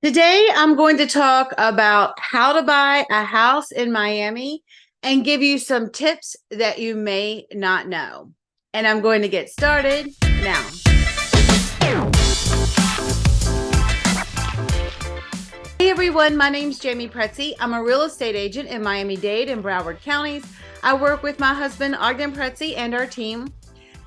Today, I'm going to talk about how to buy a house in Miami and give you some tips that you may not know. And I'm going to get started now. Hey everyone, my name's Jamey Prezzi. I'm a real estate agent in Miami-Dade and Broward counties. I work with my husband, Ognjen and our team.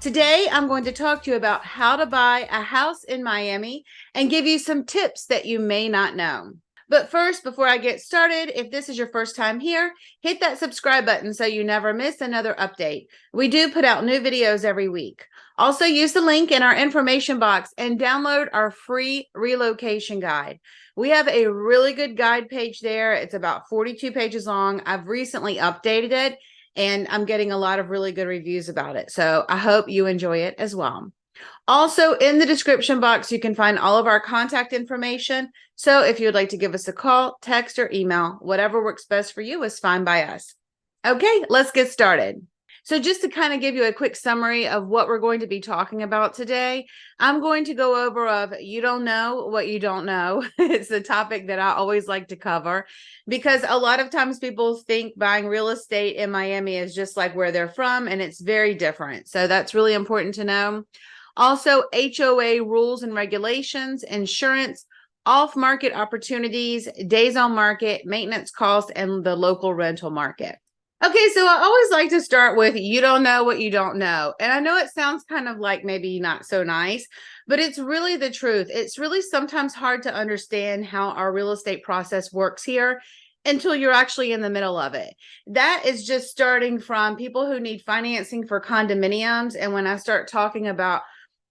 Today, I'm going to talk to you about how to buy a house in Miami and give you some tips that you may not know. But first, before I get started, if this is your first time here, hit that subscribe button so you never miss another update. We do put out new videos every week. Also, use the link in our information box and download our free relocation guide. We have a really good guide page there. It's about 42 pages long. I've recently updated it, and I'm getting a lot of really good reviews about it. So I hope you enjoy it as well. Also, in the description box, you can find all of our contact information. So if you'd like to give us a call, text, or email, whatever works best for you is fine by us. Okay, let's get started. So just to kind of give you a quick summary of what we're going to be talking about today, I'm going to go over you don't know what you don't know. It's a topic that I always like to cover because a lot of times people think buying real estate in Miami is just like where they're from, and it's very different. So that's really important to know. Also, HOA rules and regulations, insurance, off-market opportunities, days on market, maintenance costs, and the local rental market. Okay, so I always like to start with you don't know what you don't know. And I know it sounds kind of like maybe not so nice, but it's really the truth. It's really sometimes hard to understand how our real estate process works here until you're actually in the middle of it. That is just starting from people who need financing for condominiums. And when I start talking about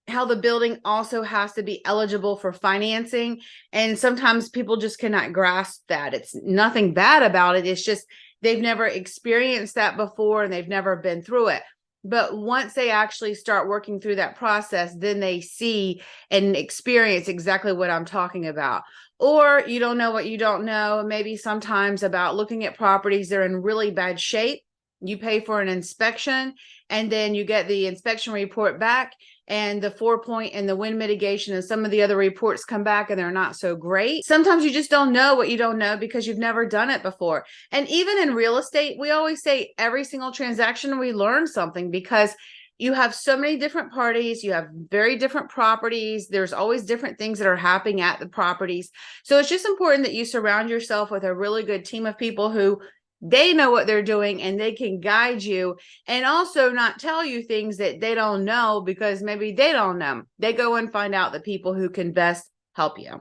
how the building also has to be eligible for financing, and sometimes people just cannot grasp that. It's nothing bad about it. It's just they've never experienced that before and they've never been through it. But once they actually start working through that process, then they see and experience exactly what I'm talking about. Or you don't know what you don't know, maybe sometimes about looking at properties that are in really bad shape. You pay for an inspection and then you get the inspection report back, and the 4-point and the wind mitigation and some of the other reports come back and they're not so great. Sometimes you just don't know what you don't know because you've never done it before. And even in real estate, we always say every single transaction we learn something, because you have so many different parties, you have very different properties, there's always different things that are happening at the properties. So it's just important that you surround yourself with a really good team of people who they know what they're doing and they can guide you, and also not tell you things that they don't know because maybe they don't know. They go and find out the people who can best help you.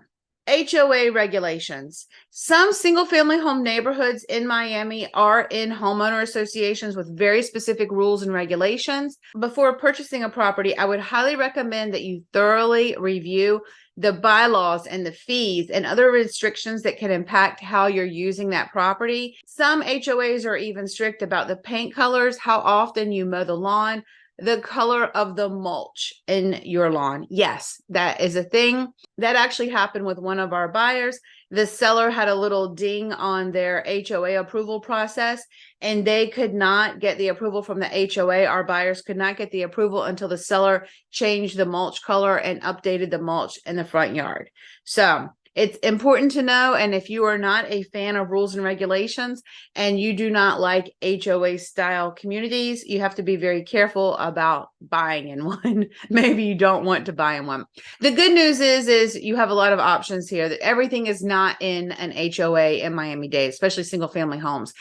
HOA regulations. Some single-family home neighborhoods in Miami are in homeowner associations with very specific rules and regulations. Before purchasing a property, I would highly recommend that you thoroughly review the bylaws and the fees and other restrictions that can impact how you're using that property. Some HOAs are even strict about the paint colors, how often you mow the lawn, the color of the mulch in your lawn. Yes, that is a thing. That actually happened with one of our buyers. The seller had a little ding on their HOA approval process, and they could not get the approval from the HOA. Our buyers could not get the approval until the seller changed the mulch color and updated the mulch in the front yard. So it's important to know. And if you are not a fan of rules and regulations and you do not like HOA style communities, you have to be very careful about buying in one. Maybe you don't want to buy in one. The good news is you have a lot of options here, that everything is not in an HOA in Miami-Dade, especially single family homes.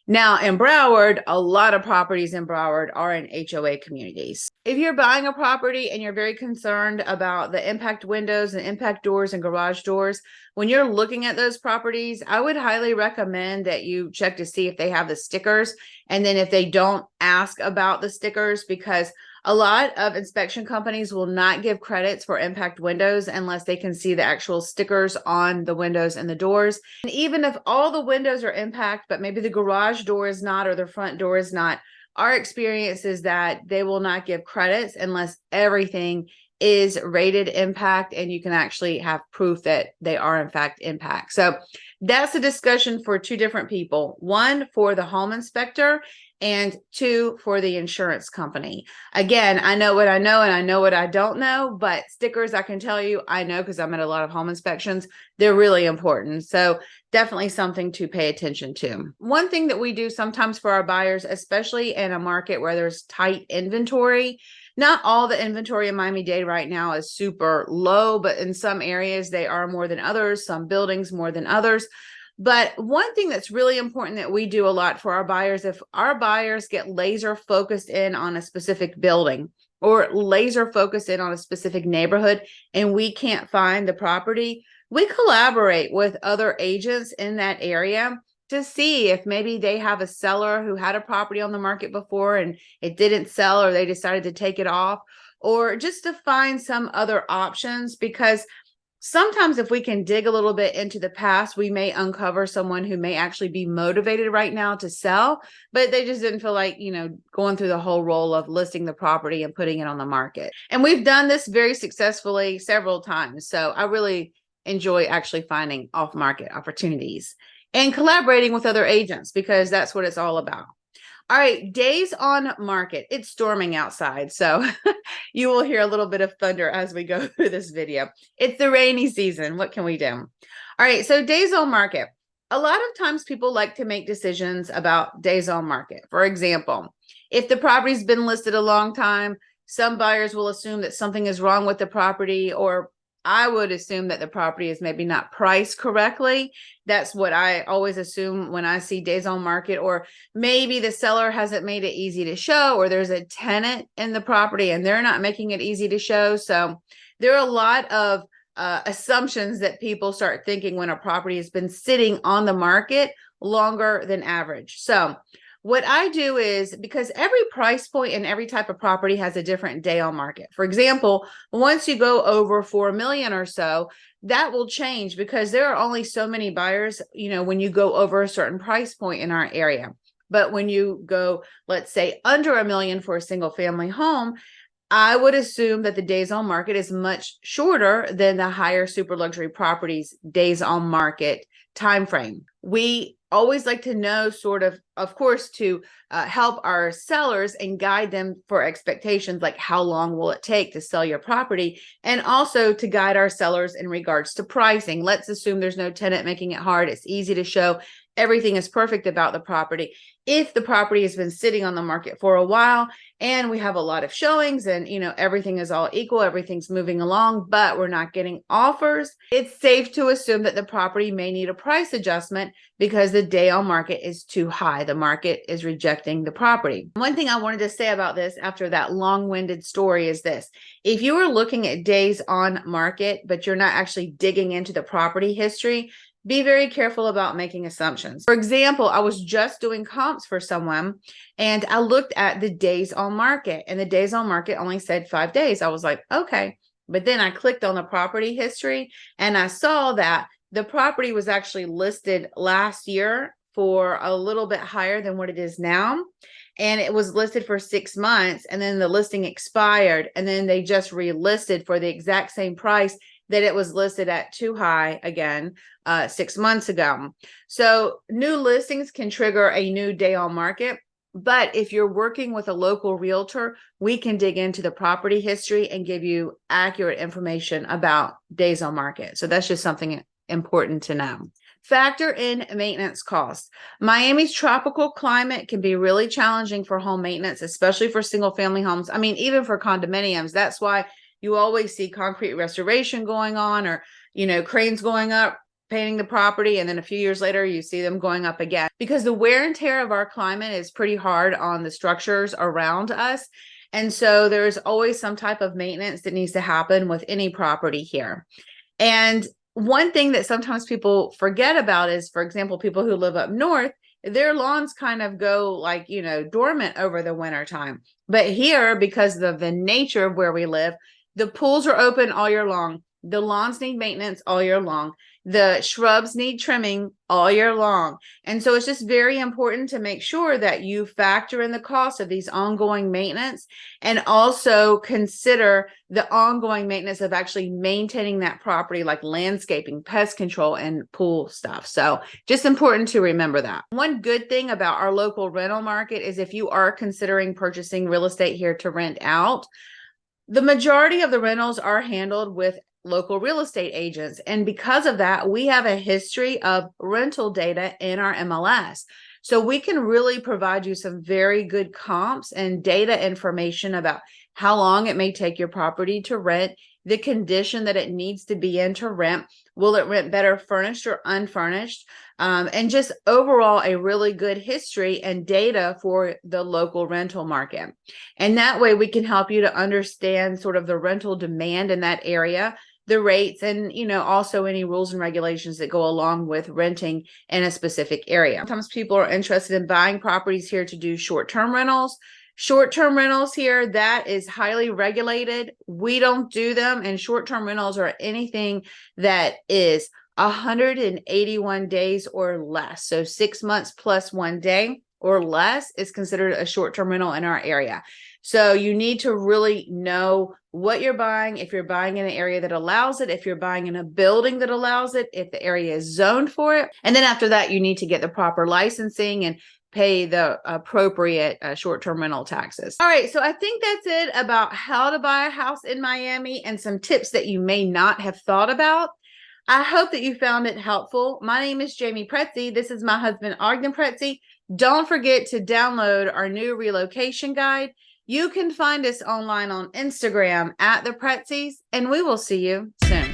Now, in Broward, a lot of properties in Broward are in HOA communities. If you're buying a property and you're very concerned about the impact windows and impact doors and garage doors, when you're looking at those properties, I would highly recommend that you check to see if they have the stickers. And then if they don't, ask about the stickers, because a lot of inspection companies will not give credits for impact windows unless they can see the actual stickers on the windows and the doors. And even if all the windows are impact, but maybe the garage door is not, or the front door is not, our experience is that they will not give credits unless everything is rated impact, and you can actually have proof that they are in fact impact. So that's a discussion for two different people, one for the home inspector and two for the insurance company. Again, I know what I know and I know what I don't know, but stickers, I can tell you, I know because I'm at a lot of home inspections. They're really important. So definitely something to pay attention to. One thing that we do sometimes for our buyers, especially in a market where there's tight inventory, not all the inventory in Miami-Dade right now is super low, but in some areas they are more than others, some buildings more than others. But one thing that's really important that we do a lot for our buyers, if our buyers get laser focused in on a specific building or laser focused in on a specific neighborhood and we can't find the property, we collaborate with other agents in that area to see if maybe they have a seller who had a property on the market before and it didn't sell, or they decided to take it off, or just to find some other options. Because sometimes if we can dig a little bit into the past, we may uncover someone who may actually be motivated right now to sell, but they just didn't feel like, going through the whole role of listing the property and putting it on the market. And we've done this very successfully several times. So I really enjoy actually finding off-market opportunities and collaborating with other agents, because that's what it's all about. All right, days on market. It's storming outside, so you will hear a little bit of thunder as we go through this video. It's the rainy season. What can we do? All right, so days on market. A lot of times people like to make decisions about days on market. For example, if the property's been listed a long time, some buyers will assume that something is wrong with the property, or I would assume that the property is maybe not priced correctly. That's what I always assume when I see days on market. Or maybe the seller hasn't made it easy to show, or there's a tenant in the property and they're not making it easy to show. So there are a lot of assumptions that people start thinking when a property has been sitting on the market longer than average. So what I do is, because every price point and every type of property has a different day on market. For example, once you go over 4 million or so, that will change because there are only so many buyers, when you go over a certain price point in our area. But when you go, let's say, under 1 million for a single family home, I would assume that the days on market is much shorter than the higher super luxury properties days on market time frame. We always like to know, of course, to help our sellers and guide them for expectations, like how long will it take to sell your property, and also to guide our sellers in regards to pricing. Let's assume there's no tenant making it hard. It's easy to show. Everything is perfect about the property. If the property has been sitting on the market for a while and we have a lot of showings and, everything is all equal, everything's moving along, but we're not getting offers, it's safe to assume that the property may need a price adjustment because the day on market is too high. The market is rejecting the property. One thing I wanted to say about this after that long-winded story is this. If you are looking at days on market, but you're not actually digging into the property history, be very careful about making assumptions. For example, I was just doing comps for someone and I looked at the days on market, and the days on market only said 5 days. I was like, okay. But then I clicked on the property history and I saw that the property was actually listed last year for a little bit higher than what it is now. And it was listed for 6 months, and then the listing expired, and then they just relisted for the exact same price that it was listed at too high again 6 months ago. So new listings can trigger a new day on market. But if you're working with a local realtor, we can dig into the property history and give you accurate information about days on market. So that's just something important to know. Factor in maintenance costs. Miami's tropical climate can be really challenging for home maintenance, especially for single family homes. I mean, even for condominiums. That's why you always see concrete restoration going on, or, cranes going up, painting the property, and then a few years later you see them going up again, because the wear and tear of our climate is pretty hard on the structures around us. And so there's always some type of maintenance that needs to happen with any property here. And one thing that sometimes people forget about is, for example, people who live up north, their lawns kind of go like, dormant over the winter time. But here, because of the nature of where we live, the pools are open all year long. The lawns need maintenance all year long. The shrubs need trimming all year long. And so it's just very important to make sure that you factor in the cost of these ongoing maintenance and also consider the ongoing maintenance of actually maintaining that property, like landscaping, pest control, and pool stuff. So just important to remember that. One good thing about our local rental market is if you are considering purchasing real estate here to rent out, the majority of the rentals are handled with local real estate agents. And because of that, we have a history of rental data in our MLS. So we can really provide you some very good comps and data information about how long it may take your property to rent, the condition that it needs to be in to rent. Will it rent better furnished or unfurnished? And just overall a really good history and data for the local rental market. And that way we can help you to understand sort of the rental demand in that area, the rates, and also any rules and regulations that go along with renting in a specific area. Sometimes people are interested in buying properties here to do short-term rentals. Short-term rentals here, that is highly regulated. We don't do them, and short-term rentals are anything that is 181 days or less. So 6 months plus 1 day or less is considered a short-term rental in our area. So you need to really know what you're buying, if you're buying in an area that allows it, if you're buying in a building that allows it, if the area is zoned for it. And then after that, you need to get the proper licensing and pay the appropriate short-term rental taxes. All right, so I think that's it about how to buy a house in Miami and some tips that you may not have thought about. I hope that you found it helpful. My name is Jamey Prezzi. This is my husband, Ognjen Prezzi. Don't forget to download our new relocation guide. You can find us online on Instagram at the Prezzis, and we will see you soon.